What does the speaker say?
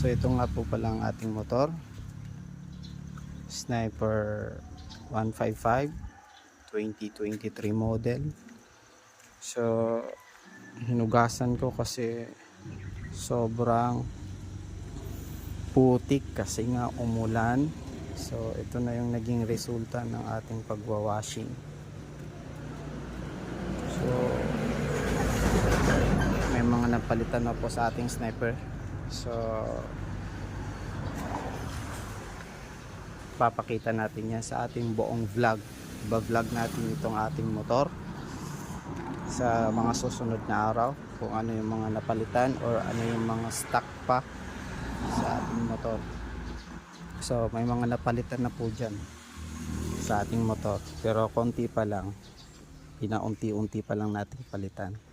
So ito nga po pala ang ating motor, Sniper 155 2023 model. So hinugasan ko kasi sobrang putik kasi nga umulan. So ito na yung naging resulta ng ating pagwawashing. So may mga napalitan na po sa ating Sniper. So papakita natin yan sa ating buong vlog. Ba-vlog natin itong ating motor sa mga susunod na araw, kung ano yung mga napalitan or ano yung mga stock pa sa ating motor. So may mga napalitan na po dyan sa ating motor, pero konti pa lang, pinaunti-unti pa lang natin palitan.